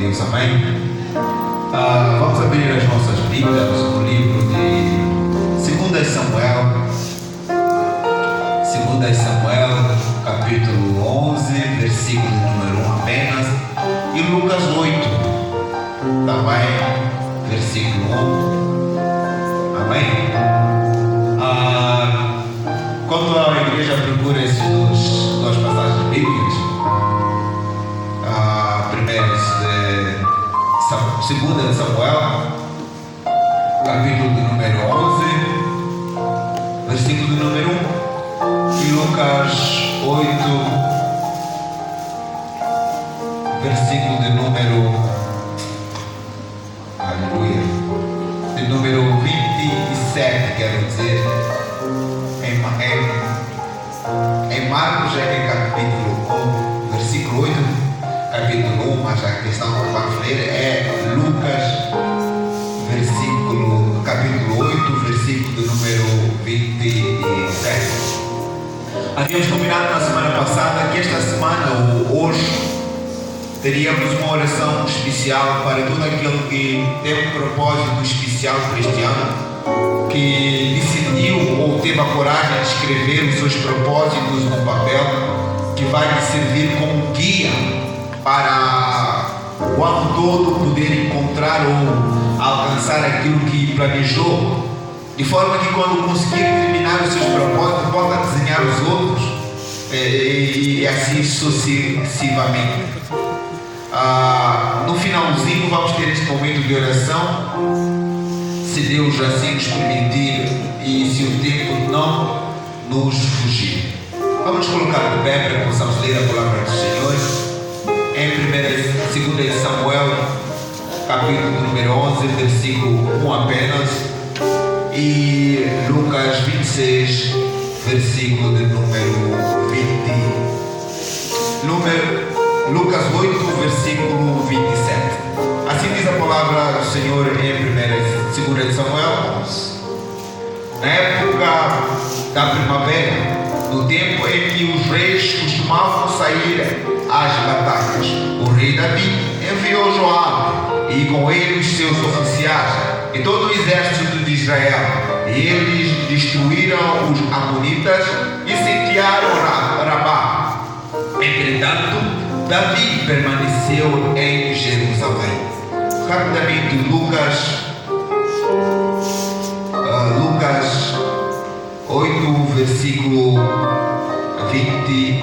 Deus, amém? Vamos abrir as nossas Bíblias no livro de 2 Samuel, capítulo 11, versículo número 1 apenas, e Lucas 8, também, versículo 1, amém? Quando a igreja procura essas duas passagens bíblicas, primeiras de 2 Samuel, capítulo de número 11, versículo de número 1, e Lucas 8, versículo de número, aleluia, de número 27, quero dizer, em Marcos é capítulo 1, versículo 8, capítulo 1, mas a questão que vamos ler é Lucas, capítulo 8, versículo de número 27. Havíamos combinado na semana passada que esta semana, ou hoje, teríamos uma oração especial para todo aquele que tem um propósito especial para este ano, que decidiu ou teve a coragem de escrever os seus propósitos no papel, que vai lhe servir como guia para o ano todo poder encontrar ou alcançar aquilo que planejou, de forma que quando conseguir terminar os seus propósitos, possa desenhar os outros e assim sucessivamente. No finalzinho vamos ter este momento de oração, se Deus assim nos permitir e se o tempo não nos fugir. Vamos colocar de pé para que possamos ler a palavra do Senhor em 2 Samuel, capítulo número 11, versículo 1 apenas, e Lucas 26, versículo de número 20. Lucas 8, versículo 27. Assim diz a palavra do Senhor em 2 Samuel 11. Na época da primavera, no tempo em que os reis costumavam sair às batalhas, o rei Davi enviou Joabe e com ele os seus oficiais e todo o exército de Israel. E eles destruíram os amonitas e sitiaram Rabá. Entretanto, Davi permaneceu em Jerusalém. Rapidamente, Lucas 8, versículo 27,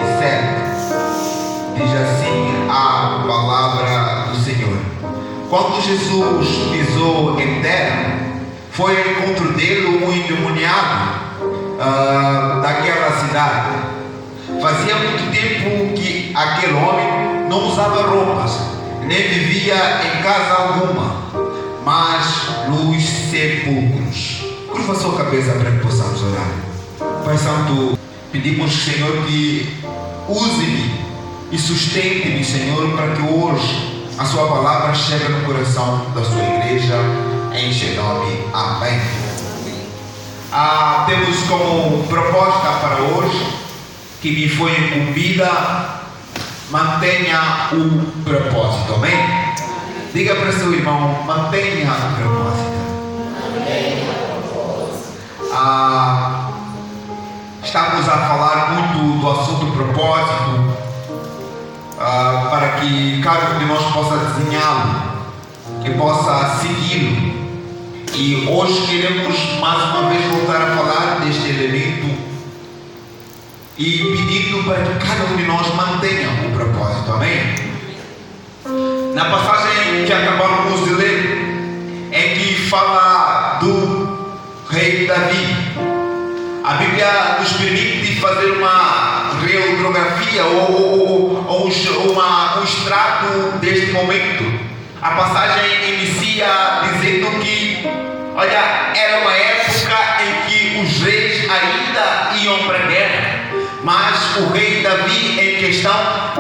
diz assim a palavra do Senhor: quando Jesus pisou em terra, foi ao encontro dele um endemoniado daquela cidade. Fazia muito tempo que aquele homem não usava roupas, nem vivia em casa alguma, mas nos sepulcros. Curva a sua cabeça para que possamos orar. Pai Santo, pedimos, Senhor, que use-me e sustente-me, Senhor, para que hoje a sua palavra chegue no coração da sua igreja, em seu nome. Amém. Temos como proposta para hoje, que me foi incumbida: mantenha o propósito. Amém? Diga para seu irmão: mantenha o propósito. Estamos a falar muito do assunto propósito, para que cada um de nós possa desenhá-lo, que possa segui-lo. E hoje queremos mais uma vez voltar a falar deste elemento e pedindo para que cada um de nós mantenha o propósito. Amém? Na passagem que acabamos de ler, é que fala do rei Davi. A Bíblia nos permite fazer uma radiografia ou um extrato deste momento. A passagem inicia dizendo que, olha, era uma época em que os reis ainda iam para a guerra, mas o rei Davi em questão,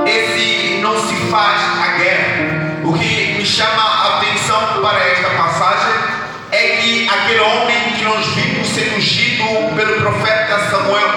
esse não se faz a guerra. O que me chama a atenção para esta passagem é que aquele homem que nós vimos sendo ungido pelo profeta Samuel,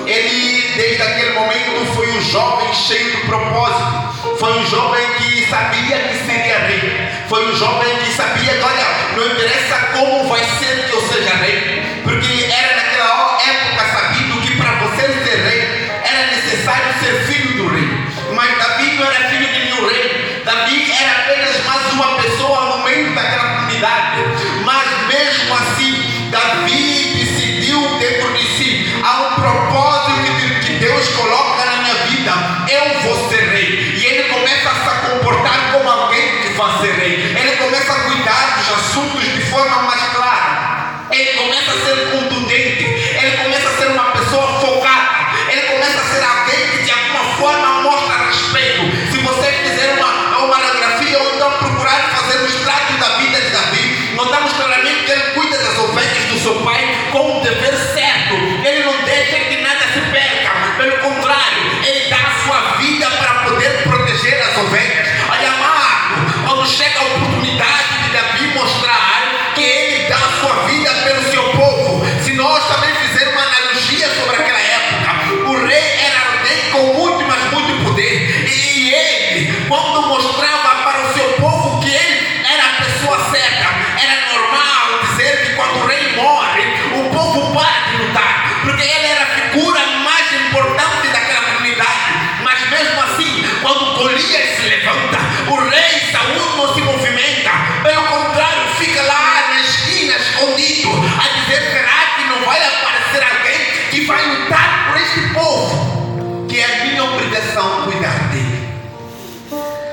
ele desde aquele momento foi um jovem cheio de propósito, foi um jovem que que sabia que seria rei. Foi um jovem que sabia que, olha, não interessa como vai ser que eu seja rei, porque era naquela época sabido que para você ser rei era necessário ser filho do rei. Mas Davi não era filho de nenhum rei. Davi era apenas mais uma pessoa no meio daquela comunidade. Mas mesmo assim, Davi decidiu dentro de si: há um propósito que Deus coloca na minha vida, eu vou ser rei. E ele começa a se comportar como alguém que vai ser rei. Ele começa a cuidar dos assuntos de forma mais clara. Ele começa a ser contundente. Ele começa a ser uma pessoa focada. Ele começa a ser alguém que de alguma forma mostra respeito. Se você fizer uma radiografia ou então procurar fazer um extrato da vida de Davi, notamos claramente que ele cuida das ovelhas do seu pai com o dever certo. Ele não deixa que nada se perca. Pelo contrário, ele dá a sua vida para poder proteger as ovelhas. Olha, amado, quando chega a oportunidade de Davi mostrar que ele dá a sua vida pelo seu povo, se nós também fizermos uma analogia sobre aquela época, o rei era alguém com muito, mas muito poder. E ele, quando mostrava para o seu povo que ele era a pessoa certa, era normal dizer que quando o rei morre, o povo para de lutar, porque ele era a figura mais importante daquela comunidade. Mas mesmo assim, quando Golias se levanta, o rei Saul não se movimenta. Pelo contrário, fica lá na esquina, escondido, a dizer: será que não vai aparecer alguém que vai lutar por este povo? Que é a minha obrigação cuidar dele.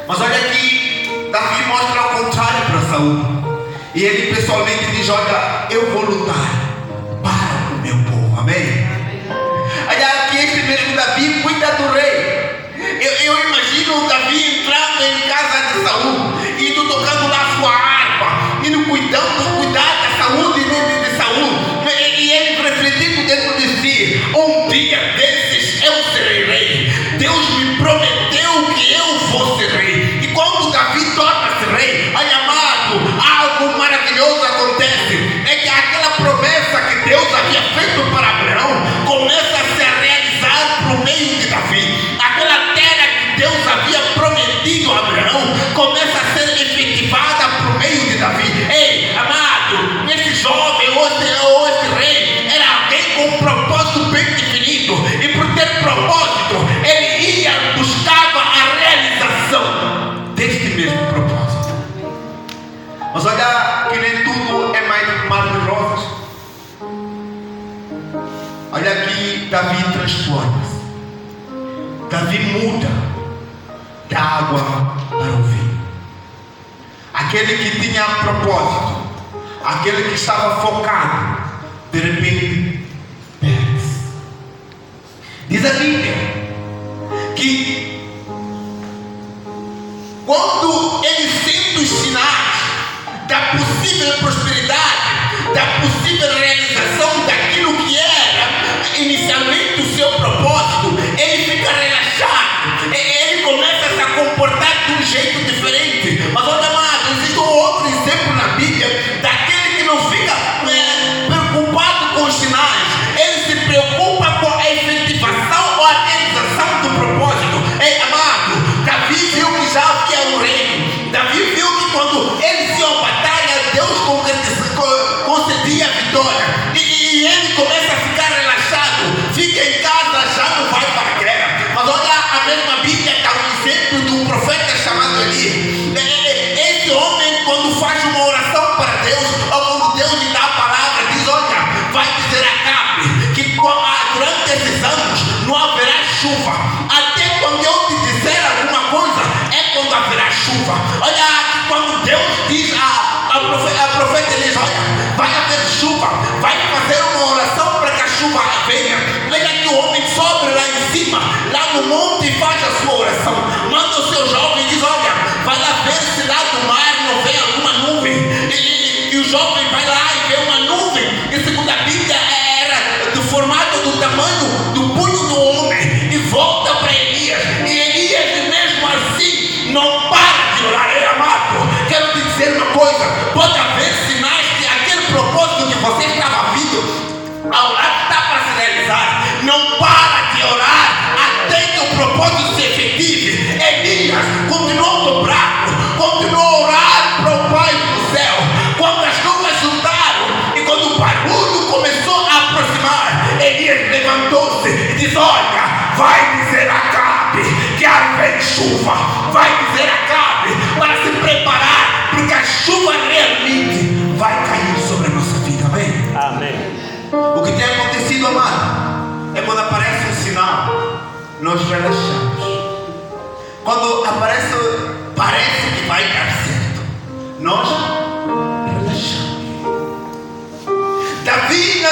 Mas olha aqui, Davi mostra ao contrário para Saul. E ele pessoalmente diz: olha, eu vou lutar para o meu povo. Amém? Olha aqui, este mesmo Davi cuida do rei. Eu imagino o Davi entrando em casa de Saul, indo tocando lá sua harpa, indo cuidar da saúde de Saul. E ele refletindo dentro de si: um dia desses eu serei rei. Deus me prometeu que eu vou ser rei. E quando Davi torna-se rei, olha, amado, algo maravilhoso acontece. É que aquela promessa que Deus havia feito para Abraão começa a se realizar por meio de Davi. Aquela terra que Deus havia prometido a Abraão começa a ser efetivada por meio de Davi. Ei, amado, esse jovem ou esse rei era alguém com um propósito bem definido. E por ter propósito, ele buscava a realização deste mesmo propósito. Mas olha que nem tudo é mais mar de rosas. Olha aqui, Davi transforma-se. Davi muda da água para o vinho. Aquele que tinha propósito, aquele que estava focado, de repente perde-se. Diz a Bíblia que quando ele sente os sinais da possível prosperidade, da possível realização daquilo que era inicialmente o seu propósito, ele fica relaxado, ele começa a se comportar de um jeito diferente. Mas olha, amado, existe um outro exemplo na Bíblia daquele que não fica preocupado com os sinais, ele se preocupa com a efetivação ou a realização do propósito. Ei, amado, Davi viu que já havia um reino. Davi viu que quando eles iam à batalha, Deus concedia a vitória. E ele começa a ficar relaxado, fica em casa, já não vai para a guerra. Mas olha, a mesma Bíblia dá um exemplo de um profeta chamado Eli. Esse homem, quando faz uma oração para Deus, ou quando Deus lhe dá a palavra, diz: olha, vai dizer a Acabe que durante esses anos não haverá chuva. Até quando eu te disser alguma coisa, é quando haverá chuva. Olha, quando Deus diz nós relaxamos. Quando parece que vai dar certo, nós relaxamos. Davi,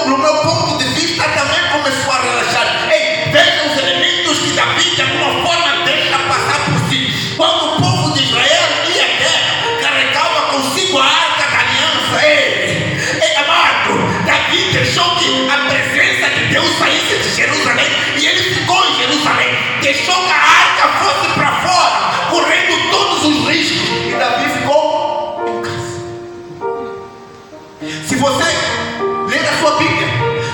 no meu ponto de vista, também começou a relaxar. Ei, veja os elementos que Davi de alguma forma deixa passar por si. Quando o povo de Israel ia à guerra, carregava consigo a arca da aliança. Ei, amado, Davi deixou que a presença de Deus saísse de Jerusalém, e ele ficou em Jerusalém. Deixou que a arca fosse para fora, correndo todos os riscos, e Davi ficou em casa. Se você ler a sua Bíblia,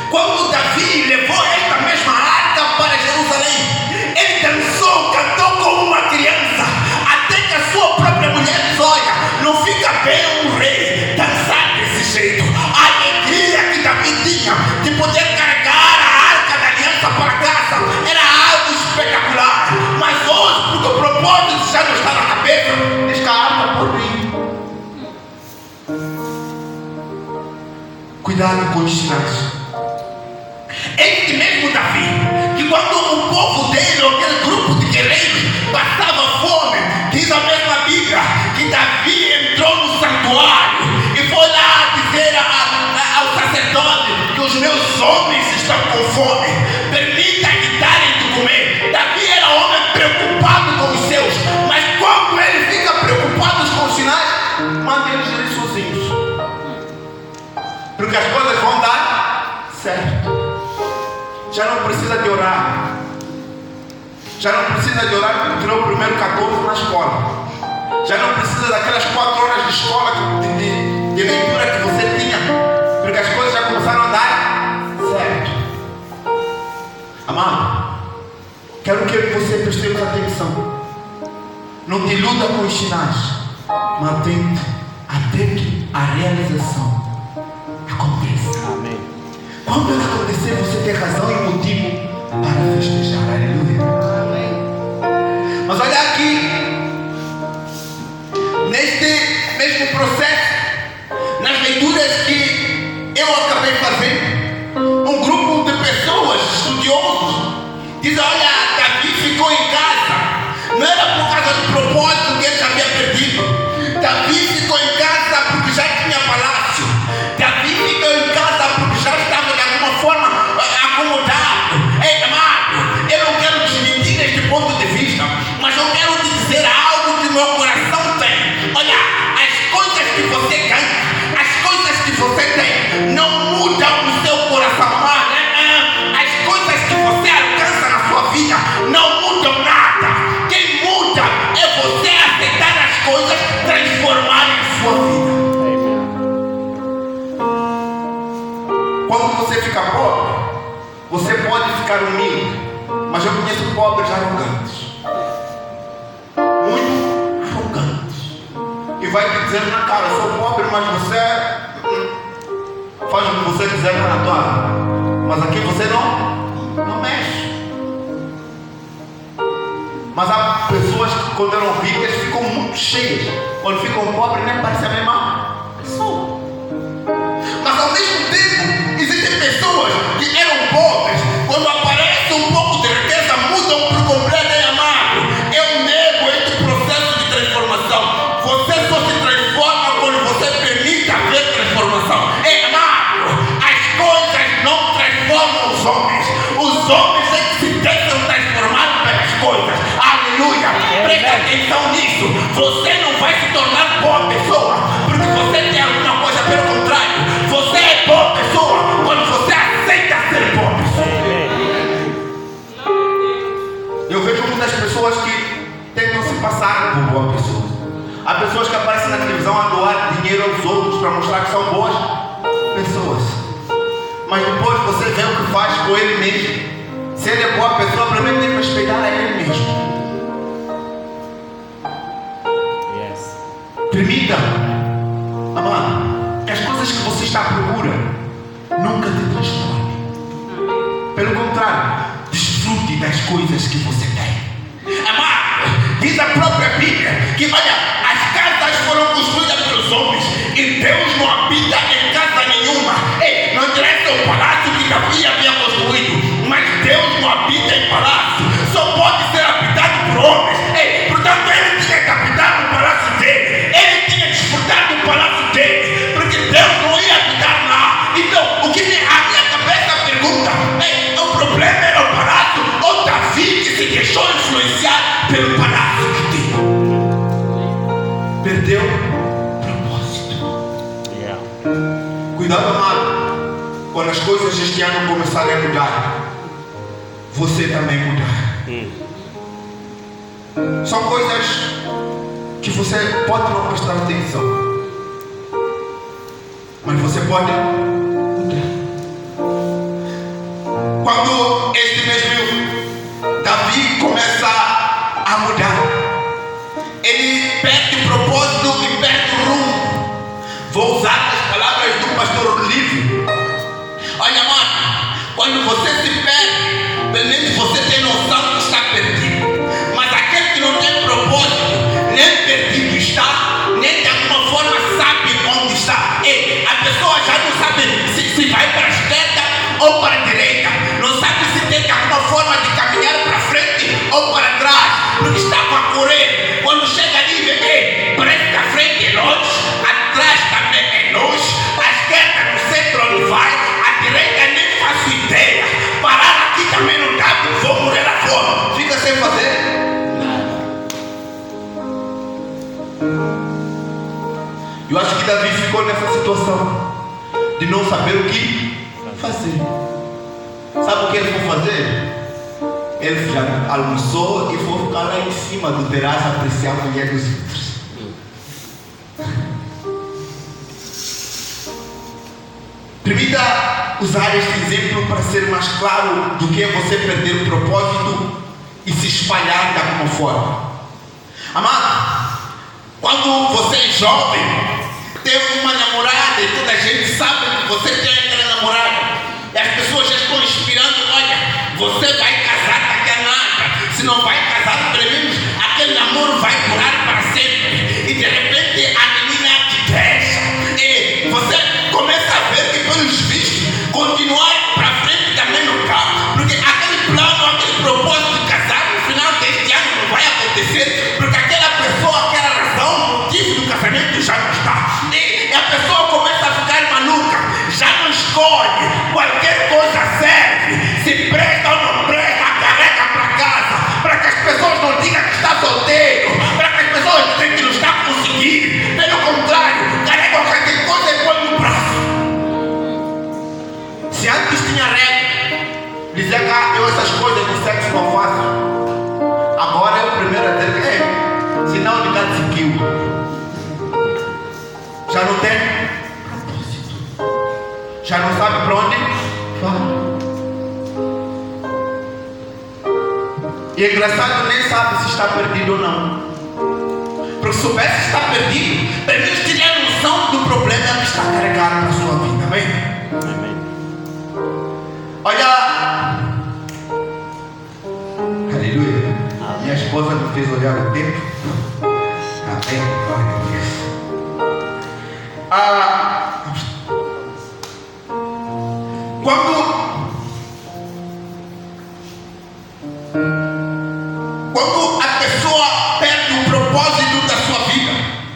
quando Davi levou esta mesma arca para Jerusalém, ele dançou, cantou como uma criança, até que a sua própria mulher diz: olha, não fica bem um rei dançar desse jeito. A alegria que Davi tinha de poder carregar a arca da aliança para casa era algo espetacular. Mas hoje, porque o propósito já não está na cabeça, diz que a arca pode vir. Cuidado com os sinais. Este mesmo Davi, que quando o povo dele, ou aquele grupo de guerreiros, passava fome, diz a mesma Bíblia que Davi entrou no santuário e foi lá dizer ao sacerdote que os meus homens estão com fome, permita que darem de comer. Davi era homem preocupado com os seus, mas quando ele fica preocupado com os sinais, manda eles irem sozinhos, porque as coisas vão dar certo. Já não precisa de orar. Já não precisa de orar porque tirou o primeiro 14 na escola. Já não precisa daquelas 4 horas de escola de leitura que você tinha, porque as coisas já começaram a dar certo. Amado, quero que você prestemos atenção. Não te iluda com os sinais, mas atente até que a realização aconteça. Amém. Quando ela acontecer, você tem razão e motivo para festejar. Aleluia. Amém. Mas olha aqui, neste mesmo processo, nas leituras que eu acabei fazendo, um grupo de pessoas, estudiosos, diz: olha, Davi ficou em casa. Não era por causa do propósito que ele já havia perdido. Davi ficou em casa porque já tinha palácio. Davi ficou em casa porque já estava de alguma forma acomodado. Ei, amado, eu não quero desmentir este ponto de vista, mas eu quero te dizer algo que meu coração tem. Olha, as coisas que você ganha, as coisas que você tem, não mudam o seu coração, amado. As coisas que você alcança na sua vida não mudam nada. Quem muda é você aceitar as coisas, transformarem a sua vida. Quando você fica pobre, você pode ficar humilde, mas eu conheço pobres arrogantes, muito arrogantes, e vai te dizer na cara: eu sou pobre, mas você faz o que você quiser na tua área, mas aqui você não mexe. Mas há pessoas que quando eram ricas ficam muito cheias, quando ficam pobres nem parece a mesma pessoa. Mas ao mesmo tempo existem pessoas que eram pobres, quando aparece um pouco de riqueza mudam por completo. Amado, eu nego este processo de transformação. Você só se transforma quando você permite haver transformação. Amado, as coisas não transformam os homens. Os homens é que se deixam transformar pelas coisas. Aleluia, presta atenção nisso. Você não vai se tornar boa pessoa porque você tem alguma coisa. Pelo contrário, você é boa pessoa quando você aceita ser boa pessoa. Eu vejo muitas pessoas que tentam se passar por boa pessoa. Há pessoas que aparecem na televisão a doar dinheiro aos outros para mostrar que são boas pessoas, mas depois você vê o que faz com ele mesmo. Se ele é boa pessoa, primeiro tem que respeitar a ele mesmo. Permita, amado, que as coisas que você está à procura nunca te transformem. Pelo contrário, desfrute das coisas que você tem. Amado, diz a própria Bíblia que, olha, as casas foram construídas pelos homens e Deus não habita em casa nenhuma. Não interessa o palácio que Davi havia construído, mas Deus não habita em palácio. Cuidado, amado, quando as coisas este ano começarem a mudar, você também mudar. São coisas que você pode não prestar atenção, mas você pode mudar. Quando este mesmo Davi começa a mudar, ele perde o propósito e perde o rumo. Vou usar as palavras do pastor Olívio. Olha, mano, quando você se perde, pelo menos você tem noção que está perdido. Mas aquele que não tem propósito, nem perdido está, nem de alguma forma sabe onde está. E a pessoa já não sabe se vai para a esquerda ou para a direita. Não sabe se tem de alguma forma de caminhar para frente ou para trás. Porque está a correr. Quando chega ali, vê, parece que a frente é longe, atrás também é longe, a esquerda no centro onde vai, a direita nem faço ideia. Parar aqui também não dá, porque vou morrer à fome. Fica sem fazer nada. Eu acho que Davi ficou nessa situação de não saber o que fazer. Sabe o que ele foi fazer? Ele já almoçou e foi ficar lá em cima do terraço a apreciar a mulher dos outros. Permita usar este exemplo para ser mais claro do que é você perder o propósito e se espalhar de alguma forma. Amado, quando você é jovem, teve uma namorada e toda a gente sabe que você tem aquela namorada, e as pessoas já estão inspirando: olha, você vai casar daqui a nada. Se não vai casar, pelo menos aquele namoro vai durar para sempre. E de repente a menina te deixa. E você começa a ver que, pelos vistos, continuar para frente também não dá. Porque aquele plano, aquele propósito de casar no final deste ano não vai acontecer. Porque aquela pessoa, aquela razão, o motivo do casamento já não está. E a pessoa começa a ficar maluca. Já não escolhe. Qualquer coisa serve. Se presta ou não presta, carrega para casa. Para que as pessoas não digam que está solteiro. Para que as pessoas digam que não está conseguindo. Pelo contrário, carrega qualquer coisa e põe no braço. Se antes tinha regra, dizer que eu essas coisas de sexo não faço, agora é o primeiro a dizer: senão de cada seguiu. Já não tem propósito. Já não sabe para onde vai. E é engraçado, nem sabe se está perdido ou não. Porque se soubesse que está perdido, pelo menos teria noção do problema que está carregado na sua vida. Amém? Amém. Olha, aleluia. Minha esposa me fez olhar o tempo. Amém. Glória a Deus. Quando a pessoa perde o propósito da sua vida,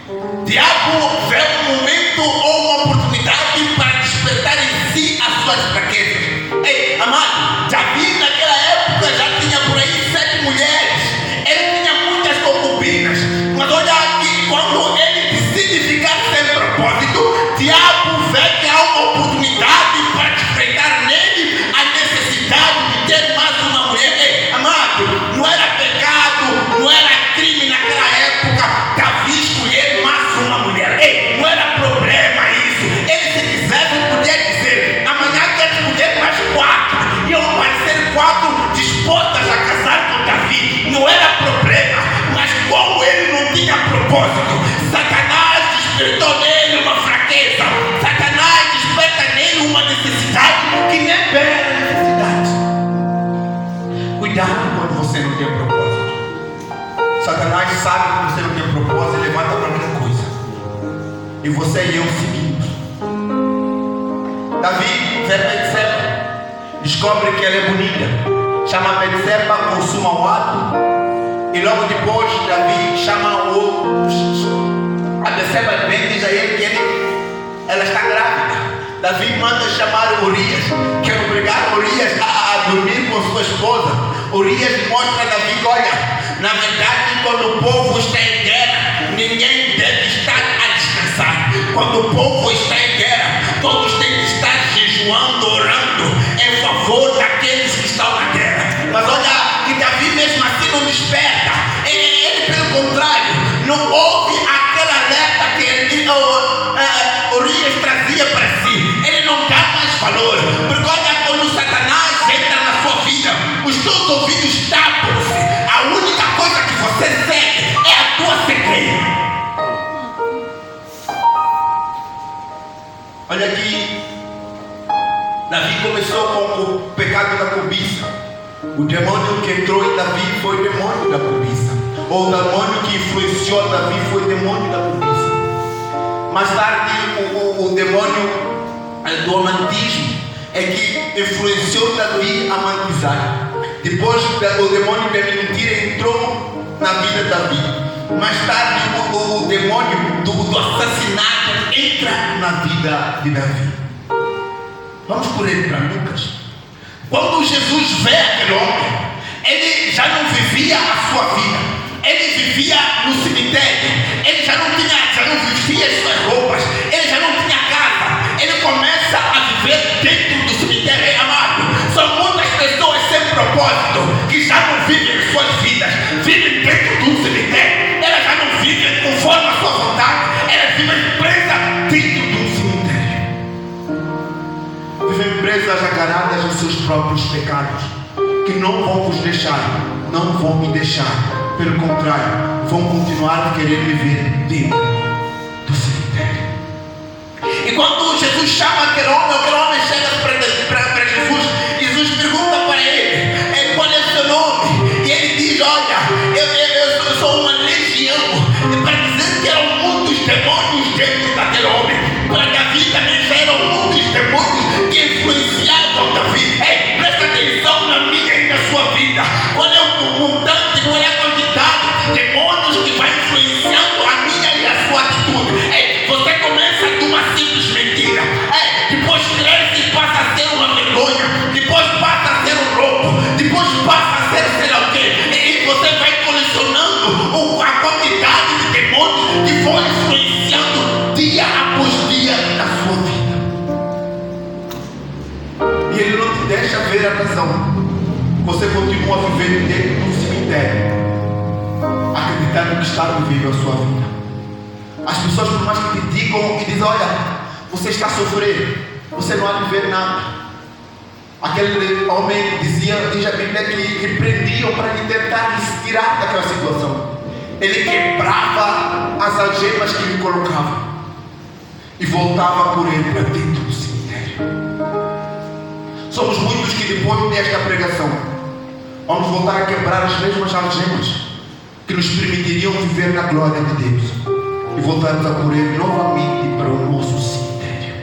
o diabo vê um momento ou uma oportunidade para despertar em si as suas fraquezas. Ei, amado, Davi naquela época já tinha por aí 7 mulheres. Ele tinha muitas concubinas. Mas olha aqui, quando ele decide ficar sem propósito, o diabo vê que há uma oportunidade para despertar nele a necessidade de ter mais uma mulher. Ei, amado, não era pecado, não era crime naquela época Davi escolher mais uma mulher. Ei, não era problema isso. Ele, se quisesse, podia dizer: amanhã quero escolher mais 4. E aparecer 4 dispostas a casar com Davi. Não era problema. Mas como ele não tinha propósito, Satanás despertou nele uma fraqueza. Satanás desperta nele uma necessidade que nem era necessidade. Cuidado quando você não tem propósito. Satanás sabe que você não tem propósito e levanta qualquer coisa. E você e eu seguimos. Davi vê Betseba, descobre que ela é bonita, chama Betseba, consuma o ato, e logo depois Davi chama a Betseba, bem, diz a ele que ela está grávida. Davi manda chamar Urias, quer obrigar Urias a dormir com sua esposa. Urias mostra a Davi: olha, na verdade, quando o povo está em guerra, ninguém deve estar a descansar. quando o povo está em guerra, todos têm que estar jejuando, orando em favor daqueles que estão na guerra. Mas olha que Davi mesmo assim não desperta. Ele pelo contrário, não ouve aquela alerta que Urias trazia para si. Ele não dá mais valor, porque olha, quando Satanás entra na sua vida, os seus ouvidos tapam-se. A única coisa que você segue é a tua cegueira. Olha aqui, Davi começou com o pecado da cobiça. O demônio que entrou em Davi foi o demônio da cobiça. Ou o demônio que influenciou Davi foi o demônio da cobiça. Mais tarde, o demônio do amantismo é que influenciou Davi a amantizar. Depois, o demônio da mentira entrou na vida de Davi. Mais tarde, o demônio do assassinato entra na vida de Davi. Vamos por ele para Lucas. Quando Jesus vê aquele homem, ele já não vivia a sua vida. Ele vivia no cemitério. Ele já não vestia as suas roupas. Ele já não tinha casa. Ele começa a viver dentro do cemitério. Amado, são muitas pessoas sem propósito que já não vivem as suas vidas. Vivem dentro do cemitério. Elas já não vivem conforme a sua vontade. Elas vivem presas dentro do cemitério. Vivem presas agarradas aos seus próprios pecados, que não vão vos deixar, não vão me deixar. Pelo contrário, vão continuar a querer viver dentro do cemitério. E quando Jesus chama aquele homem chega para Jesus. Jesus pergunta para ele: qual é o seu nome? E ele diz: olha, eu sou uma legião. E para dizer que eram muitos demônios dentro daquele homem. Para Davi também já eram muitos demônios que influenciavam Davi. Presta atenção na minha e na sua vida. Qual é o montante, qual é a quantidade de demônios que vai influenciando a minha e a sua atitude? Você começa de uma simples mentira. Depois cresce e passa a ser uma vergonha. Depois passa a ser um roubo. Depois passa a ser sei lá o quê. E você vai colecionando a quantidade de demônios que vão influenciando dia após dia na sua vida. E ele não te deixa ver a razão. Você continua vivendo dentro do cemitério, acreditando que está vivendo a sua vida. As pessoas, por mais que te digam e dizem: olha, você está sofrendo, você não há de ver nada. Aquele homem diz a Bíblia que repreendiam para lhe tentar se tirar daquela situação. Ele quebrava as algemas que lhe colocavam e voltava por ele para dentro do cemitério. Somos muitos que depois desta pregação vamos voltar a quebrar as mesmas algemas que nos permitiriam viver na glória de Deus e voltarmos a correr novamente para o nosso cemitério,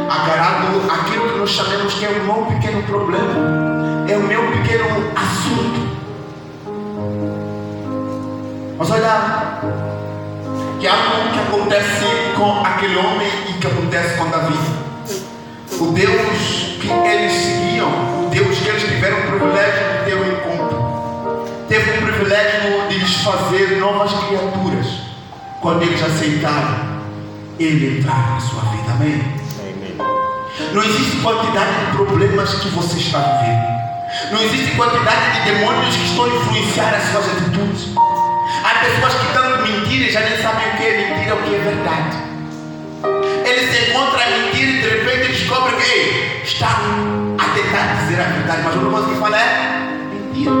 agarrado àquilo que nós chamamos que é o meu pequeno problema, é o meu pequeno assunto. Mas olha que algo que acontece com aquele homem e que acontece com Davi. O Deus que eles seguiam, o Deus que eles tiveram o privilégio de ter um encontro, teve o privilégio de lhes fazer novas criaturas quando eles aceitaram Ele entrar na sua vida. Amém? Não existe quantidade de problemas que você está vivendo. Não existe quantidade de demônios que estão a influenciar as suas atitudes. Há pessoas que tanto mentirem e já nem sabem o que é mentira, o que é verdade. Ele se encontra a mentira e de repente descobre que está a tentar dizer a verdade, mas o negócio que fala é mentira.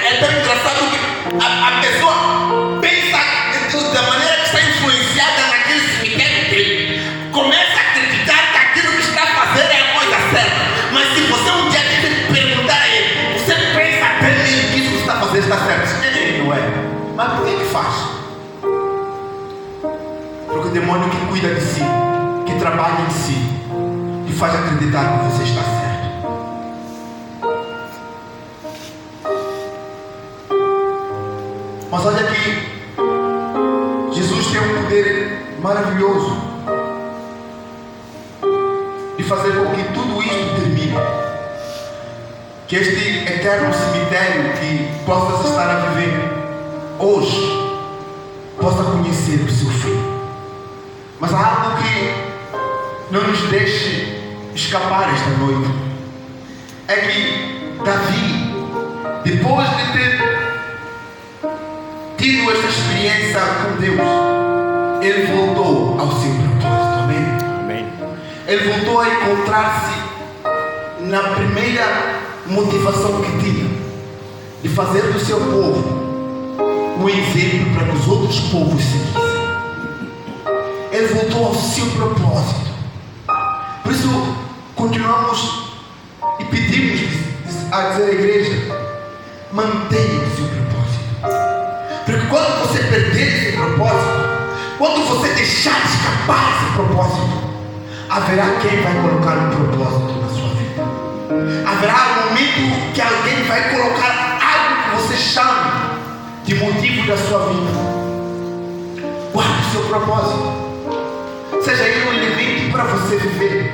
É tão engraçado que a pessoa pensa da maneira que está influenciada naquele cemitério dele, começa a acreditar que aquilo que está fazendo é a coisa certa. Mas se você um dia perguntar a ele: você pensa até mesmo que isso que você está fazendo está certo? Ele não é. Mas por que faz? Porque o demônio que cuida de si, que trabalha em si, que faz acreditar que você está certo. Mas olha aqui, Jesus tem um poder maravilhoso de fazer com que tudo isto termine. Que este eterno cemitério que possas estar a viver hoje, ser o seu fim. Mas há algo que não nos deixe escapar esta noite. É que Davi, depois de ter tido esta experiência com Deus, ele voltou ao seu propósito. Amém? Amém. Ele voltou a encontrar-se na primeira motivação que tinha, de fazer do seu povo um exemplo para que os outros povos seguissem. Ele voltou ao seu propósito. Por isso continuamos e pedimos a dizer à igreja: mantenha o seu propósito. Porque quando você perder esse propósito, quando você deixar de escapar esse propósito, haverá quem vai colocar um propósito na sua vida. Haverá um momento que alguém vai colocar algo que você chame de motivo da sua vida. Guarde o seu propósito. Seja ele um elemento para você viver.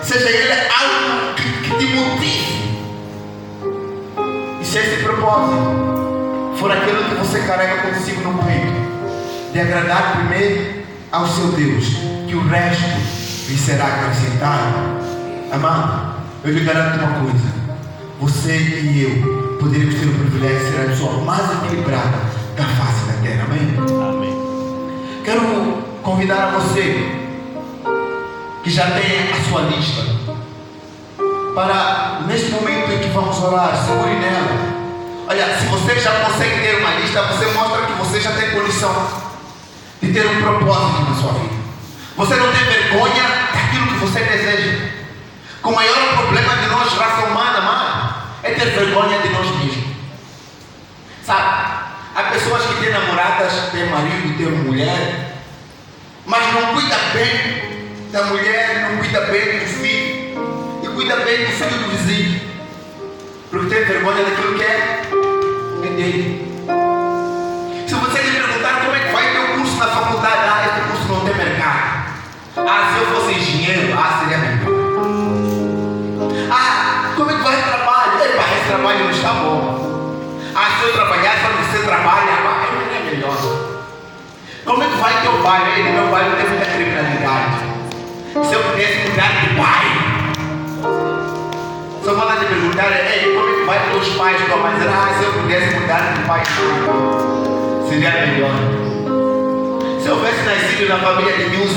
Seja ele algo que te motive. E se esse propósito for aquilo que você carrega consigo no peito, de agradar primeiro ao seu Deus, que o resto lhe será acrescentado. Amado, eu lhe garanto uma coisa: você e eu poderíamos ter o privilégio de ser a pessoa mais equilibrada da face da terra. Amém? Amém. Quero convidar a você que já tem a sua lista, para neste momento em que vamos orar, segure nela. Olha, se você já consegue ter uma lista, você mostra que você já tem condição de ter um propósito na sua vida. Você não tem vergonha daquilo que você deseja. O maior problema de nós, raça humana, mano, é ter vergonha de nós mesmos. Sabe? Há pessoas que têm namoradas, têm marido, têm mulher, mas não cuida bem da mulher, não cuida bem do filho, e cuida bem do filho do vizinho, porque tem vergonha daquilo que é dele. Se você lhe perguntar como é que vai teu curso na faculdade, esse curso não tem mercado. Se eu fosse engenheiro, seria melhor. Como é que vai o trabalho? Esse trabalho não está bom. Se eu trabalhar, só você trabalha, é melhor. Como é que vai teu bairro? No meu bairro tem muita criminalidade. Se eu pudesse mudar de bairro, se eu falar de perguntar, como é que vai teus pais? Tua mãe dizer, se eu pudesse mudar de pai, seria melhor. Se eu houvesse nascido na família de Deus,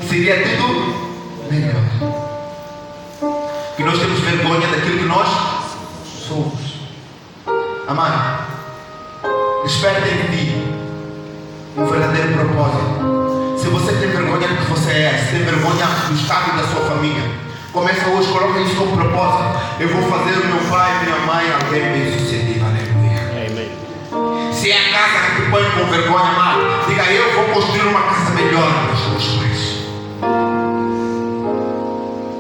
seria tudo melhor. Que nós temos vergonha daquilo que nós somos. Amado, desperta em ti um verdadeiro propósito. Se você tem vergonha do que você é, se tem vergonha do estado da sua família, começa hoje, coloca isso como propósito. Eu vou fazer o meu pai e minha mãe alguém bem sucedido. Aleluia. Amém. Se é a casa que te põe com vergonha, amado, diga: eu vou construir uma casa melhor para os meus pais.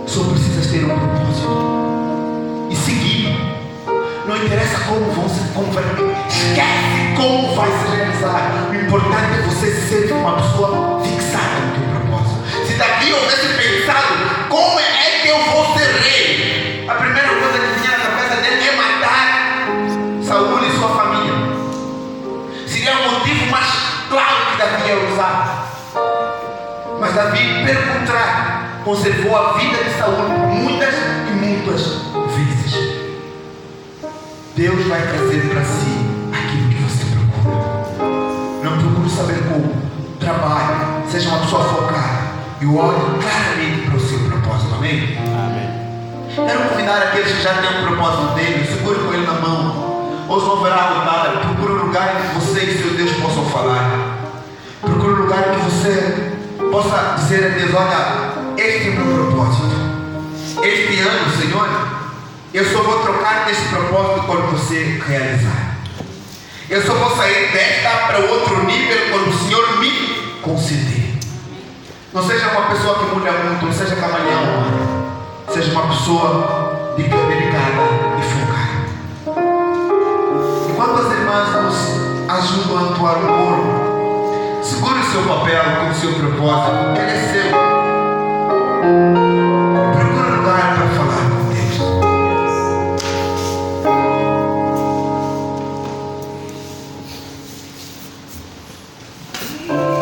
Só precisas ter um propósito e seguir. Não interessa como vai, esquece como vai se realizar. O importante é você ser uma pessoa fixada no teu propósito. Se Davi houvesse pensado: como é que eu vou ser rei? A primeira coisa que tinha na cabeça dele é matar Saúl e sua família. Seria o motivo mais claro que Davi ia usar. Mas Davi, pelo contrário, conservou a vida de Saúl muitas e muitas vezes. Deus vai trazer para si aquilo que você procura. Não procure saber como. Trabalhe, seja uma pessoa focada e olhe claramente para o seu propósito. Amém? Amém. Quero convidar aqueles que já têm um propósito dele, segure com ele na mão. Ou se não haverá lutada, procure um lugar em que você e seu Deus possam falar. Procure um lugar em que você possa dizer a Deus: olha, este é o meu propósito. Este ano, Senhor, eu só vou trocar desse propósito quando você realizar. Eu só vou sair desta para outro nível quando o Senhor me conceder. Não seja uma pessoa que muda muito, não seja camaleão, mano. Seja uma pessoa dedicada e focada. Enquanto as irmãs nos ajudam a atuar o corpo, segure o seu papel com o seu propósito. Ele é seu.